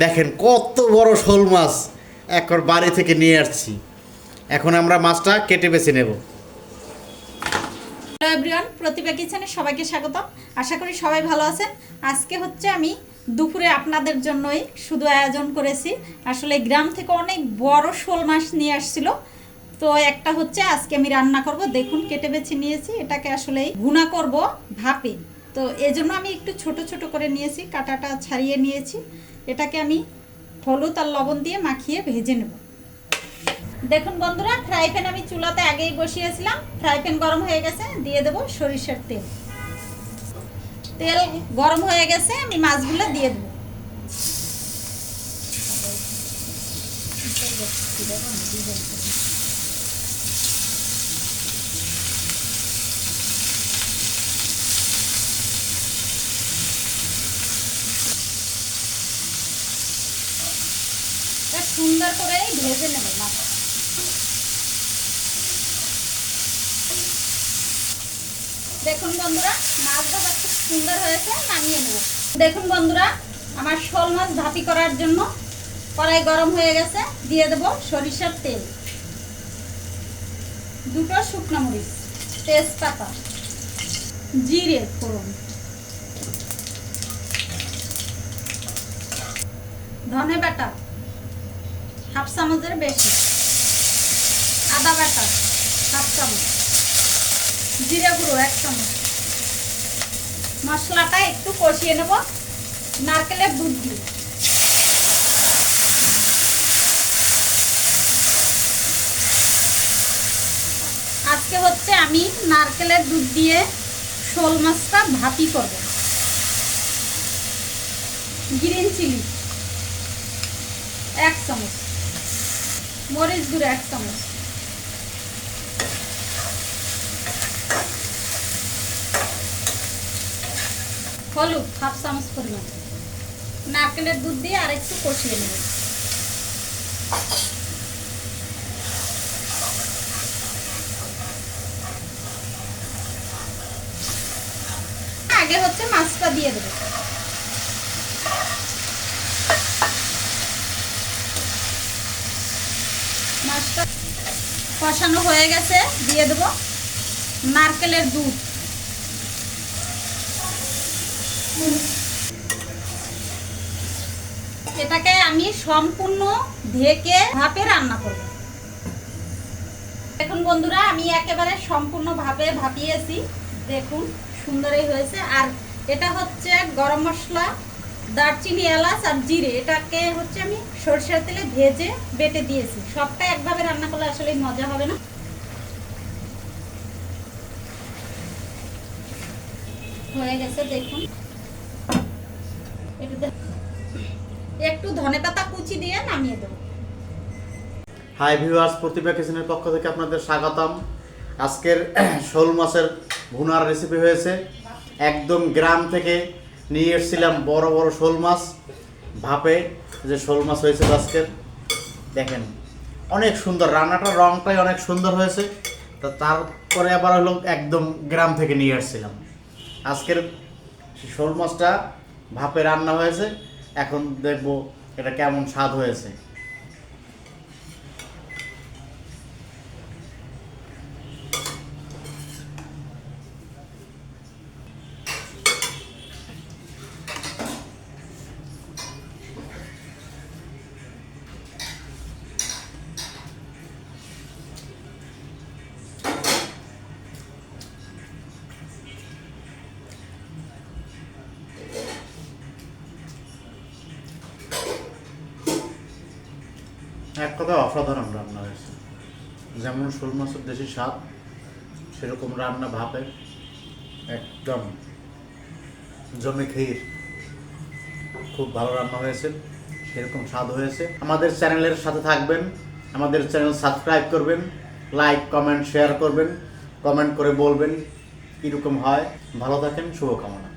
দেখেন কত বড় শোল মাছ একবার বাড়ি থেকে নিয়ে আসছি। এখন আমরা মাছটা কেটে বেছে নেব। হ্যালো এভরিওয়ান, প্রতিভা কিচেনে সবাইকে স্বাগতম। আশা করি সবাই ভালো আছেন। আজকে হচ্ছে আমি দুপুরে আপনাদের জন্যই শুধু আয়োজন করেছি। আসলে গ্রাম থেকে অনেক বড় শোল মাছ নিয়ে আসছিল, তো একটা হচ্ছে আজকে আমি রান্না করব। দেখুন কেটে বেছে নিয়েছি, এটাকে আসলে ভুনা করব ভাপে। তো এজন্য আমি একটু ছোট ছোট করে নিয়েছি, কাঁটাটা ছাড়িয়ে নিয়েছি। এটাকে আমি হলুদ আর লবণ দিয়ে মাখিয়ে ভেজে নেব। দেখুন বন্ধুরা, ফ্রাই প্যান আমি চুলাতে আগেই বসিয়েছিলাম। ফ্রাই প্যান গরম হয়ে গেছে, দিয়ে দেব সরিষার তেল। তেল গরম হয়ে গেছে, আমি মাছগুলো দিয়ে দেব। সুন্দর করে ভেজে নেব মাছ। দেখুন বন্ধুরা, মাছ ভাজা খুব সুন্দর হয়েছে, নামিয়ে নেব। দেখুন বন্ধুরা, আমার শোল মাছ ভাপি করার জন্য কড়াই গরম হয়ে গেছে, দিয়ে দেব সরিষার তেল, দুটো শুকনো মরিচ, তেজপাতা, জিরে ফোড়ন, ধনে বাটা হাফ চামচের বেশি, আদা বাটা হাফ চামচ, জিরে গুঁড়ো 1 চামচ। মশলাটা একটু কষিয়ে নেব নারকেলের দুধ দিয়ে। আজকে হচ্ছে আমি নারকেলের দুধ দিয়ে শোল মাছটা ভাপি করব। গ্রিন চিলি 1 চামচ, মরিচ গুঁড়ো 1 চামচ, হলুদ হাফ চামচ পরিমাণ। নারকেলের দুধ দিয়ে আর একটু কষিয়ে নেব। আগে হচ্ছে মাছটা দিয়ে দেব। মাছটা কষানো হয়ে গেছে, দিয়ে দেব নারকেলের দুধ। এটাকে আমি সম্পূর্ণ ঢেকে ভাপে রান্না করব। দেখুন বন্ধুরা, আমি একেবারে সম্পূর্ণ ভাপে ভাপিয়েছি। দেখুন সুন্দরই হয়েছে। আর এটা হচ্ছে গরম মশলা, দারচিনি, এলাচ আর জিরে, এটাকে হচ্ছে আমি সরষের তেলে ভেজে বেটে দিয়েছি। সবটা একভাবে রান্না করলে আসলে মজা হবে না। হয়ে গেছে দেখুন। একটু ধনেপাতা কুচি দিয়ে নামিয়ে দেব। হাই ভিউয়ার্স, প্রতিভা কিচেনের পক্ষ থেকে আপনাদের স্বাগতম। আজকের শোল মাছের ভুনার রেসিপি হয়েছে। একদম গ্রাম থেকে নিয়ে এসেছিলাম বড় বড় শোল মাছ ভাপে, যে শোল মাছ হয়েছে আজকের। দেখেন অনেক সুন্দর, রান্নাটার রংটাই অনেক সুন্দর হয়েছে। তো তারপরে আবার হলো একদম গ্রাম থেকে নিয়ে এসেছিলাম। আজকের শোল মাছটা ভাপে রান্না হয়েছে। এখন দেখব এটা কেমন স্বাদ হয়েছে। এক কথা অসাধারণ রান্না হয়েছে। যেমন শোল মাছের দেশি স্বাদ, সেরকম রান্না ভাপে একদম জমে ক্ষীর। খুব ভালো রান্না হয়েছে, সেরকম স্বাদ হয়েছে। আমাদের চ্যানেলের সাথে থাকবেন, আমাদের চ্যানেল সাবস্ক্রাইব করবেন, লাইক কমেন্ট শেয়ার করবেন, কমেন্ট করে বলবেন কীরকম হয়। ভালো থাকেন, শুভকামনা।